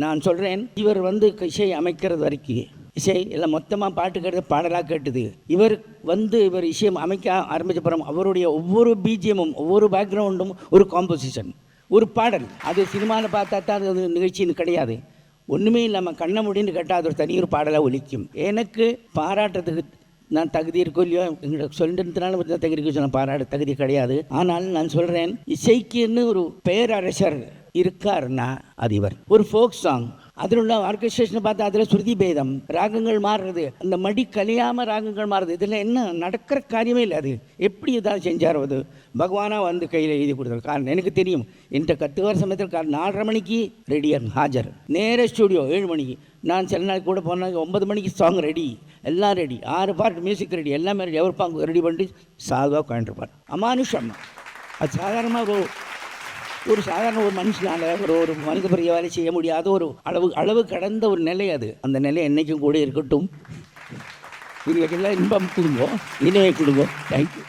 நான் சொல்கிறேன், இவர் இசை அமைக்கிறது வரைக்கும் இசை எல்லாம் மொத்தமாக பாட்டு கேட்டு பாடலாக கேட்டுது. இவர் இசையை அமைக்க ஆரம்பிச்சப்புறம் அவருடைய ஒவ்வொரு பிஜிஎம்மும் ஒவ்வொரு பேக்ரவுண்டும் ஒரு காம்போசிஷன், ஒரு பாடல். அது சினிமாவில் பார்த்தா தான் அது நிகழ்ச்சின்னு கிடையாது. ஒன்றுமே இல்லாமல் கண்ணை முடின்னு கேட்டால் அது ஒரு தனி ஒரு பாடலாக ஒலிக்கும். எனக்கு பாராட்டுறதுக்கு நான் தகுதி இருக்கோ இல்லையோ, எங்களை சொல்லிட்டுனால தகுதி இருக்கு சொன்ன பாராட்ட தகுதி கிடையாது. ஆனால் நான் சொல்கிறேன், இசைக்குன்னு ஒரு பேரரசர் இருக்காருன்னா அது இவர். ஒரு ஃபோக் சாங் அதில் உள்ள ஆர்கெஸ்ட்ரேஷனை பார்த்தா அதில் ஸ்ருதி பேதம், ராகங்கள் மாறுறது, அந்த மடி கலையாமல் ராகங்கள் மாறுறது. இதில் என்ன நடக்கிற காரியமே இல்லை. அது எப்படி இதாக செஞ்சார்? அது பகவானாக கையில் எழுதி கொடுத்தாரு. காரணம் எனக்கு தெரியும். என்கிட்ட கற்றுக்கிற சமயத்தில் 4:30 மணிக்கு ரெடியாக ஹாஜர், நேர ஸ்டூடியோ 7 மணிக்கு. நான் சில நாள் கூட போனாங்க 9 மணிக்கு சாங் ரெடி, எல்லாம் ரெடி, 6 பார்ட் மியூசிக் ரெடி, எல்லாமே ரெடி. எவர் பாங்க ரெடி பண்ணிட்டு சாதுவாக உட்காந்துருப்பார். அமானுஷம். அது சாதாரணமாக ஒரு சாதாரண ஒரு மனுஷனால் ஒரு மனித பெரிய வேலை செய்ய முடியாத ஒரு அளவு கடந்த ஒரு நிலை அது. அந்த நிலை என்றைக்கும் கூட இருக்கட்டும். இதுக்கெல்லாம் இன்பம் கொடுங்க, இணையை கொடுங்க. தேங்க்யூ.